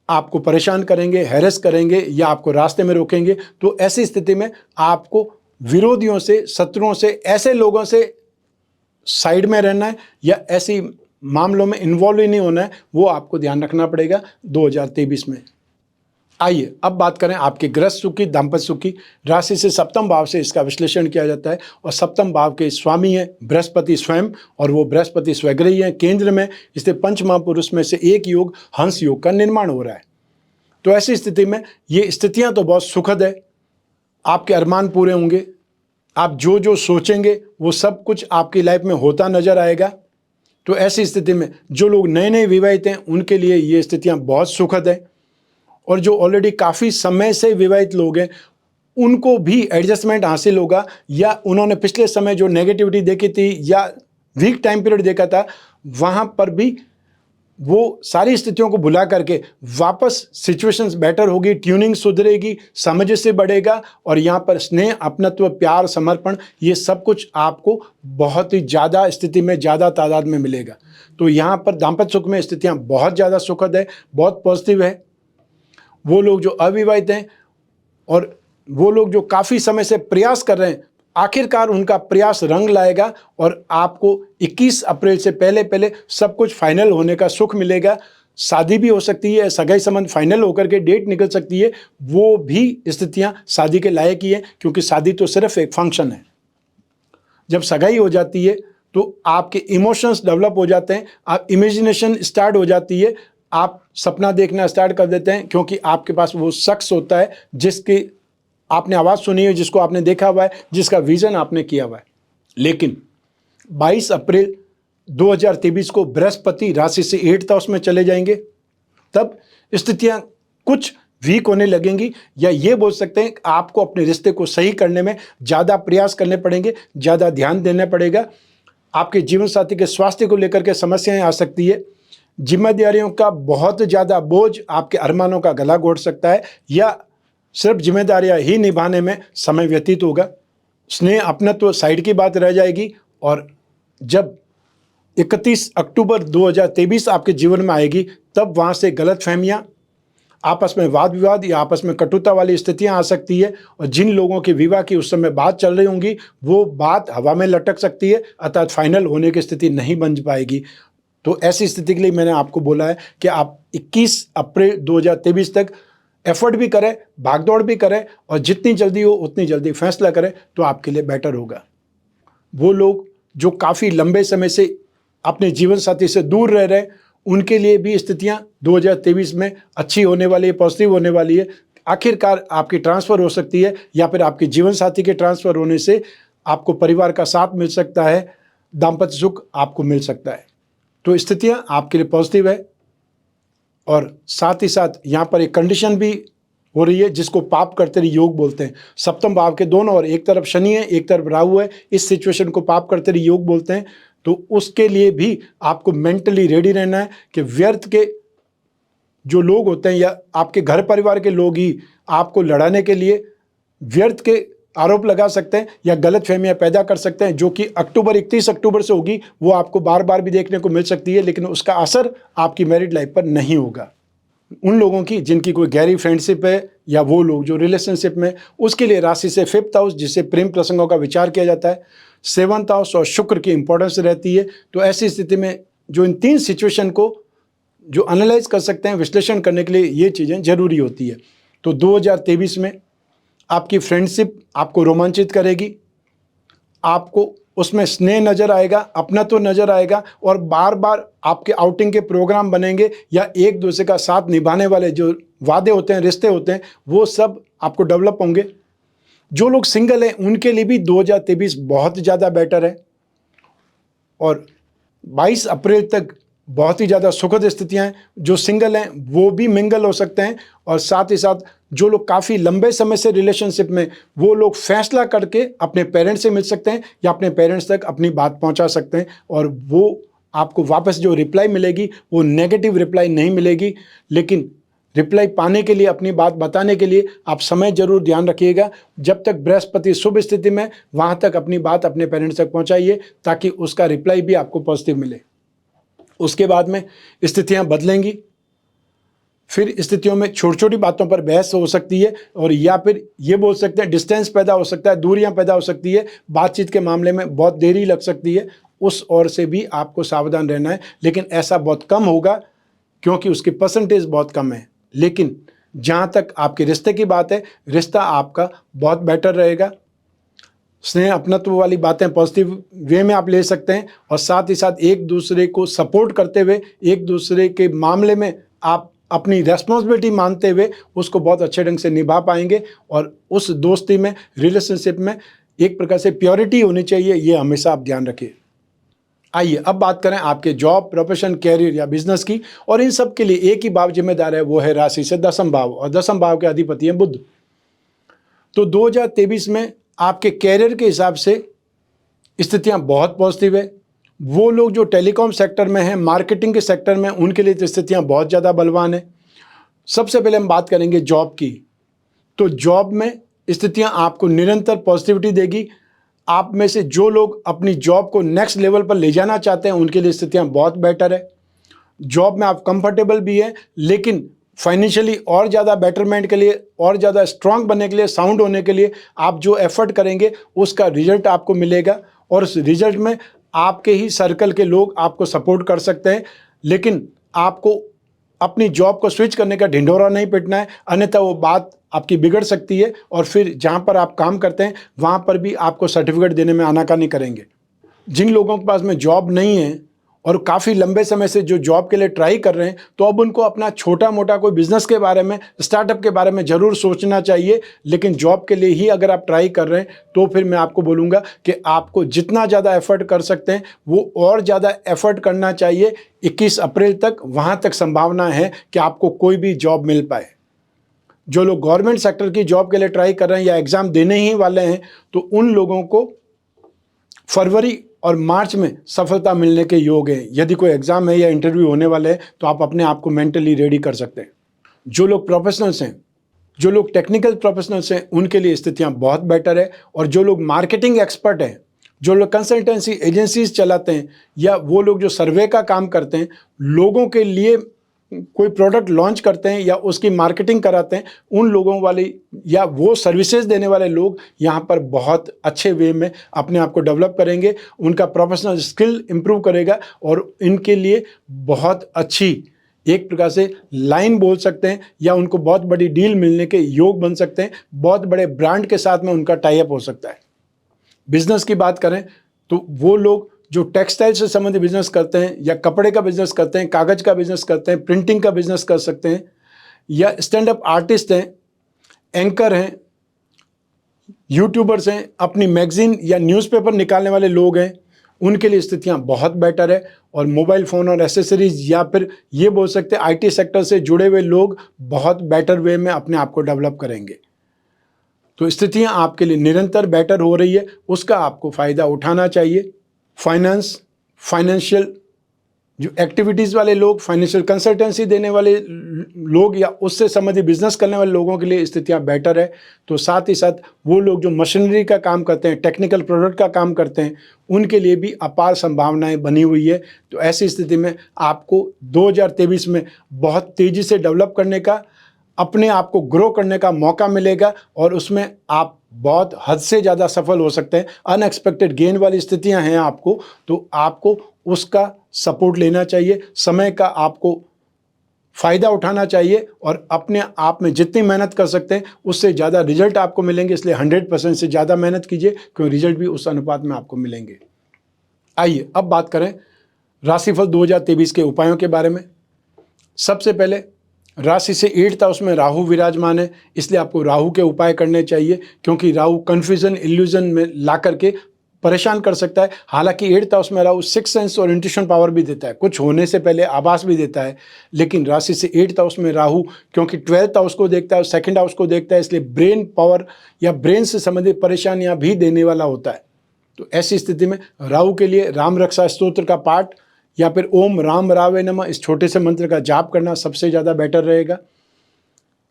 आपको परेशान करेंगे, हैरेस करेंगे, या आपको रास्ते में रोकेंगे। तो ऐसी स्थिति में आपको विरोधियों से, शत्रुओं से, ऐसे लोगों से साइड में रहना है, या ऐसी मामलों में इन्वॉल्व ही नहीं होना है। वो आपको ध्यान रखना पड़ेगा 2023 में। आइए अब बात करें आपके गृहस्थ सुख की, दाम्पत्य सुख की। राशि से 7वें भाव से इसका विश्लेषण किया जाता है, और 7वें भाव के स्वामी है बृहस्पति स्वयं, और वो बृहस्पति स्वग्रही है केंद्र में। इससे पंच महापुरुष में से एक योग, हंस योग का निर्माण हो रहा है। तो ऐसी स्थिति में ये स्थितियां तो बहुत सुखद है, आपके अरमान पूरे होंगे, आप जो जो सोचेंगे वो सब कुछ आपकी लाइफ में होता नजर आएगा। तो ऐसी स्थिति में जो लोग नए नए विवाहित हैं उनके लिए ये स्थितियां बहुत सुखद है, और जो ऑलरेडी काफ़ी समय से विवाहित लोग हैं उनको भी एडजस्टमेंट हासिल होगा, या उन्होंने पिछले समय जो नेगेटिविटी देखी थी या वीक टाइम पीरियड देखा था, वहाँ पर भी वो सारी स्थितियों को भुला करके वापस सिचुएशंस बेटर होगी, ट्यूनिंग सुधरेगी, समझ से बढ़ेगा, और यहाँ पर स्नेह, अपनत्व, प्यार, समर्पण, ये सब कुछ आपको बहुत ही ज़्यादा स्थिति में, ज़्यादा तादाद में मिलेगा। तो यहाँ पर दाम्पत्य सुख में स्थितियाँ बहुत ज़्यादा सुखद है, बहुत पॉजिटिव है। वो लोग जो अविवाहित हैं और वो लोग जो काफ़ी समय से प्रयास कर रहे हैं, आखिरकार उनका प्रयास रंग लाएगा, और आपको 21 अप्रैल से पहले पहले सब कुछ फाइनल होने का सुख मिलेगा। शादी भी हो सकती है, सगाई संबंध फाइनल होकर के डेट निकल सकती है। वो भी स्थितियां शादी के लायक ही है, क्योंकि शादी तो सिर्फ एक फंक्शन है। जब सगाई हो जाती है तो आपके इमोशंस डेवलप हो जाते हैं, आप इमेजिनेशन स्टार्ट हो जाती है, आप सपना देखना स्टार्ट कर देते हैं, क्योंकि आपके पास वो शख्स होता है जिसकी आपने आवाज़ सुनी है, जिसको आपने देखा हुआ है, जिसका विजन आपने किया हुआ है। लेकिन 22 अप्रैल 2023 को बृहस्पति राशि से 8th हाउस में चले जाएंगे, तब स्थितियां कुछ वीक होने लगेंगी, या ये बोल सकते हैं कि आपको अपने रिश्ते को सही करने में ज़्यादा प्रयास करने पड़ेंगे, ज़्यादा ध्यान देना पड़ेगा। आपके जीवन साथी के स्वास्थ्य को लेकर के समस्याएं आ सकती है। जिम्मेदारियों का बहुत ज़्यादा बोझ आपके अरमानों का गला घोट सकता है, या सिर्फ जिम्मेदारियां ही निभाने में समय व्यतीत होगा। स्नेह, अपनत्व साइड की बात रह जाएगी, और जब 31 अक्टूबर 2023 आपके जीवन में आएगी, तब वहाँ से गलतफहमियां, आपस में वाद विवाद या आपस में कटुता वाली स्थितियां आ सकती है, और जिन लोगों की विवाह की उस समय बात चल रही होंगी वो बात हवा में लटक सकती है, अर्थात फाइनल होने की स्थिति नहीं बन पाएगी। तो ऐसी स्थिति के लिए मैंने आपको बोला है कि आप 21 अप्रैल 2023 तक एफर्ट भी करें, भागदौड़ भी करें, और जितनी जल्दी हो उतनी जल्दी फैसला करें, तो आपके लिए बेटर होगा। वो लोग जो काफ़ी लंबे समय से अपने जीवन साथी से दूर रह रहे हैं, उनके लिए भी स्थितियां 2023 में अच्छी होने वाली है, पॉजिटिव होने वाली है। आखिरकार आपकी ट्रांसफ़र हो सकती है या फिर आपके जीवन साथी के ट्रांसफ़र होने से आपको परिवार का साथ मिल सकता है, दाम्पत्य सुख आपको मिल सकता है। तो स्थितियां आपके लिए पॉजिटिव है। और साथ ही साथ यहाँ पर एक कंडीशन भी हो रही है जिसको पाप करते रही योग बोलते हैं। सप्तम भाव के दोनों, और एक तरफ शनि है, एक तरफ राहु है, इस सिचुएशन को पाप करते रही योग बोलते हैं। तो उसके लिए भी आपको मेंटली रेडी रहना है कि व्यर्थ के जो लोग होते हैं या आपके घर परिवार के लोग ही आपको लड़ाने के लिए व्यर्थ के आरोप लगा सकते हैं या गलतफहमियां पैदा कर सकते हैं, जो कि 31 अक्टूबर से होगी। वो आपको बार बार भी देखने को मिल सकती है, लेकिन उसका असर आपकी मैरिड लाइफ पर नहीं होगा। उन लोगों की जिनकी कोई गहरी फ्रेंडशिप है या वो लोग जो रिलेशनशिप में, उसके लिए राशि से 5th हाउस जिसे प्रेम प्रसंगों का विचार किया जाता है, 7th हाउस और शुक्र की इंपॉर्टेंस रहती है। तो ऐसी स्थिति में जो इन 3 सिचुएशन को जो एनालाइज कर सकते हैं, विश्लेषण करने के लिए ये चीज़ें जरूरी होती है। तो 2023 में आपकी फ्रेंडशिप आपको रोमांचित करेगी, आपको उसमें स्नेह नज़र आएगा, अपनात्व नज़र आएगा, और बार बार आपके आउटिंग के प्रोग्राम बनेंगे या एक दूसरे का साथ निभाने वाले जो वादे होते हैं, रिश्ते होते हैं, वो सब आपको डेवलप होंगे। जो लोग सिंगल हैं उनके लिए भी 2023 बहुत ज़्यादा बेटर है, और 22 अप्रैल तक बहुत ही ज़्यादा सुखद स्थितियाँ हैं। जो सिंगल हैं वो भी मिंगल हो सकते हैं, और साथ ही साथ जो लोग काफ़ी लंबे समय से रिलेशनशिप में, वो लोग फैसला करके अपने पेरेंट्स से मिल सकते हैं या अपने पेरेंट्स तक अपनी बात पहुंचा सकते हैं, और वो आपको वापस जो रिप्लाई मिलेगी वो नेगेटिव रिप्लाई नहीं मिलेगी। लेकिन रिप्लाई पाने के लिए, अपनी बात बताने के लिए आप समय जरूर ध्यान रखिएगा। जब तक बृहस्पति शुभ स्थिति में, वहाँ तक अपनी बात अपने पेरेंट्स तक पहुँचाइए ताकि उसका रिप्लाई भी आपको पॉजिटिव मिले। उसके बाद में स्थितियां बदलेंगी, फिर स्थितियों में छोटी छोटी बातों पर बहस हो सकती है, और या फिर ये बोल सकते हैं डिस्टेंस पैदा हो सकता है, दूरियां पैदा हो सकती है, बातचीत के मामले में बहुत देरी लग सकती है। उस ओर से भी आपको सावधान रहना है, लेकिन ऐसा बहुत कम होगा क्योंकि उसकी परसेंटेज बहुत कम है। लेकिन जहाँ तक आपके रिश्ते की बात है, रिश्ता आपका बहुत बेटर रहेगा। स्नेह अपनत्व वाली बातें पॉजिटिव वे में आप ले सकते हैं, और साथ ही साथ एक दूसरे को सपोर्ट करते हुए, एक दूसरे के मामले में आप अपनी रेस्पॉन्सिबिलिटी मानते हुए उसको बहुत अच्छे ढंग से निभा पाएंगे, और उस दोस्ती में, रिलेशनशिप में एक प्रकार से प्योरिटी होनी चाहिए, ये हमेशा आप ध्यान रखिए। आइए अब बात करें आपके जॉब, प्रोफेशन, कैरियर या बिजनेस की, और इन सब के लिए एक ही भाव जिम्मेदार है, वो है राशि से 10th भाव, और 10th भाव के अधिपति हैं बुध। तो 2023 में आपके कैरियर के हिसाब से स्थितियां बहुत पॉजिटिव है। वो लोग जो टेलीकॉम सेक्टर में हैं, मार्केटिंग के सेक्टर में, उनके लिए तो स्थितियां बहुत ज़्यादा बलवान है। सबसे पहले हम बात करेंगे जॉब की। तो जॉब में स्थितियां आपको निरंतर पॉजिटिविटी देगी। आप में से जो लोग अपनी जॉब को नेक्स्ट लेवल पर ले जाना चाहते हैं, उनके लिए स्थितियां बहुत बेटर है। जॉब में आप कंफर्टेबल भी हैं, लेकिन फाइनेंशियली और ज़्यादा बेटरमेंट के लिए, और ज़्यादा स्ट्रांग बनने के लिए, साउंड होने के लिए आप जो एफर्ट करेंगे उसका रिजल्ट आपको मिलेगा, और उस रिजल्ट में आपके ही सर्कल के लोग आपको सपोर्ट कर सकते हैं। लेकिन आपको अपनी जॉब को स्विच करने का ढिंढोरा नहीं पिटना है, अन्यथा वो बात आपकी बिगड़ सकती है, और फिर जहाँ पर आप काम करते हैं वहाँ पर भी आपको सर्टिफिकेट देने में आनाकानी करेंगे। जिन लोगों के पास में जॉब नहीं है और काफ़ी लंबे समय से जो जॉब के लिए ट्राई कर रहे हैं, तो अब उनको अपना छोटा मोटा कोई बिजनेस के बारे में, स्टार्टअप के बारे में ज़रूर सोचना चाहिए। लेकिन जॉब के लिए ही अगर आप ट्राई कर रहे हैं, तो फिर मैं आपको बोलूँगा कि आपको जितना ज़्यादा एफर्ट कर सकते हैं वो और ज़्यादा एफर्ट करना चाहिए। 21 अप्रैल तक वहाँ तक संभावना है कि आपको कोई भी जॉब मिल पाए। जो लोग गवर्नमेंट सेक्टर की जॉब के लिए ट्राई कर रहे हैं या एग्ज़ाम देने ही वाले हैं, तो उन लोगों को फरवरी और मार्च में सफलता मिलने के योग हैं। यदि कोई एग्जाम है या इंटरव्यू होने वाले हैं, तो आप अपने आप को मेंटली रेडी कर सकते हैं। जो लोग प्रोफेशनल्स हैं, जो लोग टेक्निकल प्रोफेशनल्स हैं, उनके लिए स्थितियां बहुत बेटर है। और जो लोग मार्केटिंग एक्सपर्ट हैं, जो लोग कंसल्टेंसी एजेंसीज चलाते हैं, या वो लोग जो सर्वे का काम करते हैं, लोगों के लिए कोई प्रोडक्ट लॉन्च करते हैं या उसकी मार्केटिंग कराते हैं, उन लोगों वाले या वो सर्विसेज देने वाले लोग यहाँ पर बहुत अच्छे वे में अपने आप को डेवलप करेंगे। उनका प्रोफेशनल स्किल इंप्रूव करेगा, और इनके लिए बहुत अच्छी एक प्रकार से लाइन बोल सकते हैं, या उनको बहुत बड़ी डील मिलने के योग बन सकते हैं। बहुत बड़े ब्रांड के साथ में उनका टाई अप हो सकता है। बिजनेस की बात करें तो वो लोग जो टेक्सटाइल से संबंधित बिजनेस करते हैं या कपड़े का बिजनेस करते हैं, कागज़ का बिजनेस करते हैं, प्रिंटिंग का बिजनेस कर सकते हैं, या स्टैंड अप आर्टिस्ट हैं, एंकर हैं, यूट्यूबर्स हैं, अपनी मैगजीन या न्यूज़पेपर निकालने वाले लोग हैं, उनके लिए स्थितियां बहुत बेटर है। और मोबाइल फ़ोन और एसेसरीज या फिर ये बोल सकते हैं आईटी सेक्टर से जुड़े हुए लोग बहुत बेटर वे में अपने आप को डेवलप करेंगे। तो स्थितियां आपके लिए निरंतर बेटर हो रही है, उसका आपको फ़ायदा उठाना चाहिए। फाइनेंस, फाइनेंशियल जो एक्टिविटीज़ वाले लोग, फाइनेंशियल कंसल्टेंसी देने वाले लोग या उससे संबंधित बिजनेस करने वाले लोगों के लिए स्थितियां बेटर है। तो साथ ही साथ वो लोग जो मशीनरी का काम करते हैं, टेक्निकल प्रोडक्ट का काम करते हैं, उनके लिए भी अपार संभावनाएं बनी हुई है। तो ऐसी स्थिति में आपको 2023 में बहुत तेज़ी से डेवलप करने का, अपने आप को ग्रो करने का मौका मिलेगा और उसमें आप बहुत हद से ज़्यादा सफल हो सकते हैं। अनएक्सपेक्टेड गेन वाली स्थितियां हैं आपको, तो आपको उसका सपोर्ट लेना चाहिए, समय का आपको फ़ायदा उठाना चाहिए और अपने आप में जितनी मेहनत कर सकते हैं उससे ज़्यादा रिजल्ट आपको मिलेंगे। इसलिए 100% से ज़्यादा मेहनत कीजिए, क्योंकि रिजल्ट भी उस अनुपात में आपको मिलेंगे। आइए अब बात करें राशिफल 2023 के उपायों के बारे में। सबसे पहले राशि से 8th हाउस में राहु विराजमान है, इसलिए आपको राहु के उपाय करने चाहिए, क्योंकि राहु कन्फ्यूजन, इल्यूजन में ला करके परेशान कर सकता है। हालांकि 8th हाउस में राहु 6th सेंस और इंट्यूशन पावर भी देता है, कुछ होने से पहले आभास भी देता है। लेकिन राशि से 8th हाउस में राहु क्योंकि 12th हाउस को देखता है और 2nd हाउस को देखता है, इसलिए ब्रेन पावर या ब्रेन से संबंधित परेशानियां भी देने वाला होता है। तो ऐसी स्थिति में राहु के लिए राम रक्षा स्तोत्र का पाठ या फिर ओम राम रावे नमः इस छोटे से मंत्र का जाप करना सबसे ज़्यादा बेटर रहेगा।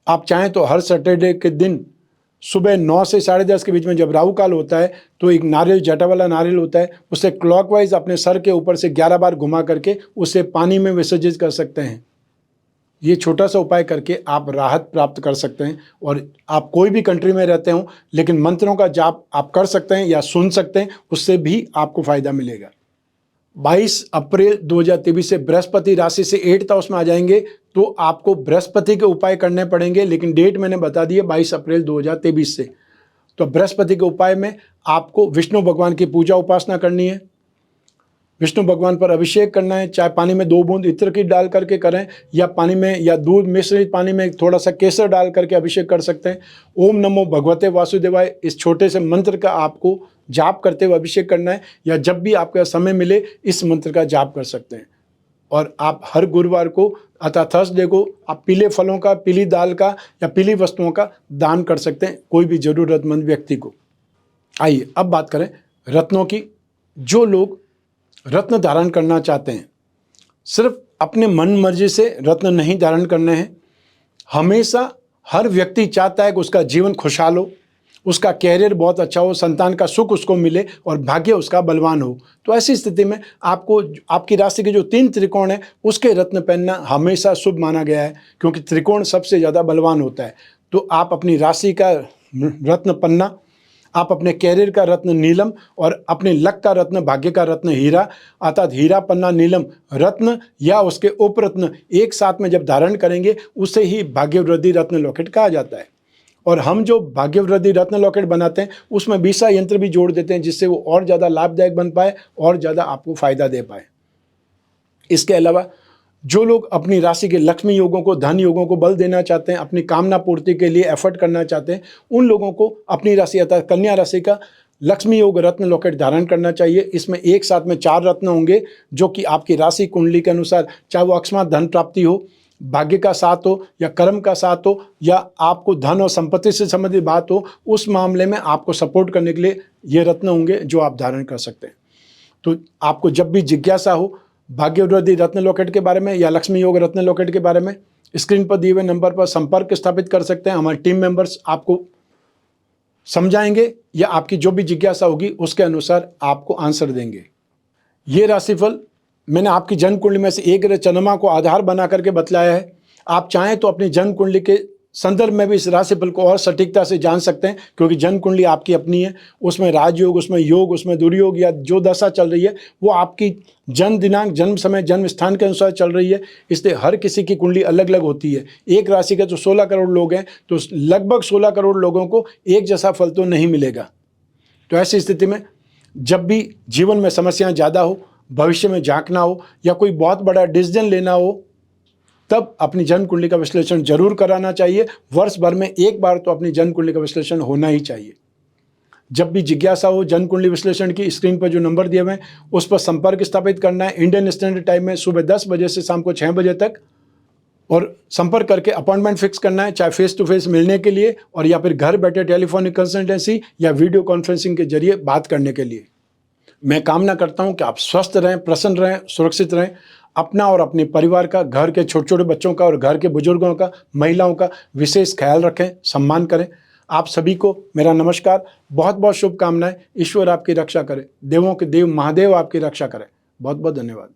आप चाहें तो हर सैटरडे के दिन सुबह 9 से 10:30 के बीच में जब राहु काल होता है तो एक नारियल, जटा वाला नारियल होता है, उसे क्लॉकवाइज अपने सर के ऊपर से 11 बार घुमा करके उसे पानी में विसर्जित कर सकते हैं। ये छोटा सा उपाय करके आप राहत प्राप्त कर सकते हैं। और आप कोई भी कंट्री में रहते हो लेकिन मंत्रों का जाप आप कर सकते हैं या सुन सकते हैं, उससे भी आपको फ़ायदा मिलेगा। 22 अप्रैल 2023 से बृहस्पति राशि से 8th हाउस में आ जाएंगे, तो आपको बृहस्पति के उपाय करने पड़ेंगे, लेकिन डेट मैंने बता दी है 22 अप्रैल 2023 से। तो बृहस्पति के उपाय में आपको विष्णु भगवान की पूजा उपासना करनी है, विष्णु भगवान पर अभिषेक करना है, चाहे पानी में 2 बूंद इत्र की डाल करके करें या पानी में या दूध मिश्रित पानी में थोड़ा सा केसर डाल करके अभिषेक कर सकते हैं। ओम नमो भगवते वासुदेवाय इस छोटे से मंत्र का आपको जाप करते हुए अभिषेक करना है, या जब भी आपका समय मिले इस मंत्र का जाप कर सकते हैं। और आप हर गुरुवार को अर्थात थर्सडे को आप पीले फलों का, पीली दाल का या पीली वस्तुओं का दान कर सकते हैं कोई भी ज़रूरतमंद व्यक्ति को। आइए अब बात करें रत्नों की। जो लोग रत्न धारण करना चाहते हैं, सिर्फ अपने मन मर्जी से रत्न नहीं धारण करने हैं। हमेशा हर व्यक्ति चाहता है कि उसका जीवन खुशहाल हो, उसका कैरियर बहुत अच्छा हो, संतान का सुख उसको मिले और भाग्य उसका बलवान हो। तो ऐसी स्थिति में आपको आपकी राशि के जो 3 त्रिकोण है उसके रत्न पहनना हमेशा शुभ माना गया है, क्योंकि त्रिकोण सबसे ज़्यादा बलवान होता है। तो आप अपनी राशि का रत्न पन्ना, आप अपने कैरियर का रत्न नीलम और अपने लक का रत्न, भाग्य का रत्न हीरा, अर्थात हीरा, पन्ना, नीलम रत्न या उसके उपरत्न एक साथ में जब धारण करेंगे उसे ही भाग्यवृद्धि रत्न लॉकेट कहा जाता है। और हम जो भाग्यवृद्धि रत्न लॉकेट बनाते हैं उसमें बीसा यंत्र भी जोड़ देते हैं, जिससे वो और ज़्यादा लाभदायक बन पाए और ज़्यादा आपको फ़ायदा दे पाए। इसके अलावा जो लोग अपनी राशि के लक्ष्मी योगों को, धन योगों को बल देना चाहते हैं, अपनी कामना पूर्ति के लिए एफर्ट करना चाहते हैं, उन लोगों को अपनी राशि अर्थात कन्या राशि का लक्ष्मी योग रत्न लॉकेट धारण करना चाहिए। इसमें एक साथ में 4 रत्न होंगे, जो कि आपकी राशि कुंडली के अनुसार, चाहे वो अकस्मात धन प्राप्ति हो, भाग्य का साथ हो या कर्म का साथ हो या आपको धन और संपत्ति से संबंधित बात हो, उस मामले में आपको सपोर्ट करने के लिए ये रत्न होंगे जो आप धारण कर सकते हैं। तो आपको जब भी जिज्ञासा हो भाग्यवृद्धि रत्न लॉकेट के बारे में या लक्ष्मी योग रत्न लॉकेट के बारे में, स्क्रीन पर दिए हुए नंबर पर संपर्क स्थापित कर सकते हैं। हमारे टीम मेंबर्स आपको समझाएंगे या आपकी जो भी जिज्ञासा होगी उसके अनुसार आपको आंसर देंगे। ये राशिफल मैंने आपकी जन्म कुंडली में से एक ग्रह चंद्रमा को आधार बना करके बतलाया है। आप चाहें तो अपनी जन्म कुंडली के संदर्भ में भी इस राशिफल को और सटीकता से जान सकते हैं, क्योंकि जन्म कुंडली आपकी अपनी है, उसमें राजयोग, उसमें योग, उसमें दुर्योग या जो दशा चल रही है वो आपकी जन्म दिनांक, जन्म समय, जन्म स्थान के अनुसार चल रही है। इसलिए हर किसी की कुंडली अलग अलग होती है। एक राशि के तो 16 करोड़ लोग हैं, तो लगभग 16 करोड़ लोगों को एक जैसा फल तो नहीं मिलेगा। तो ऐसी स्थिति में जब भी जीवन में समस्याएं ज़्यादा हो, भविष्य में झांकना हो या कोई बहुत बड़ा डिसीजन लेना हो, तब अपनी जन्म कुंडली का विश्लेषण जरूर कराना चाहिए। वर्ष भर में एक बार तो अपनी जन्म कुंडली का विश्लेषण होना ही चाहिए। जब भी जिज्ञासा हो जन्म कुंडली विश्लेषण की, स्क्रीन पर जो नंबर दिए हुए हैं उस पर संपर्क स्थापित करना है। इंडियन स्टैंडर्ड टाइम में सुबह 10 बजे से शाम को 6 बजे तक, और संपर्क करके अपॉइंटमेंट फिक्स करना है, चाहे फेस टू फेस मिलने के लिए और या फिर घर बैठे टेलीफोनिक कंसल्टेंसी या वीडियो कॉन्फ्रेंसिंग के जरिए बात करने के लिए। मैं कामना करता हूं कि आप स्वस्थ रहें, प्रसन्न रहें, सुरक्षित रहें। अपना और अपने परिवार का, घर के छोटे छोटे बच्चों का और घर के बुजुर्गों का, महिलाओं का विशेष ख्याल रखें, सम्मान करें। आप सभी को मेरा नमस्कार, बहुत बहुत शुभकामनाएं। ईश्वर आपकी रक्षा करे, देवों के देव महादेव आपकी रक्षा करें। बहुत बहुत धन्यवाद।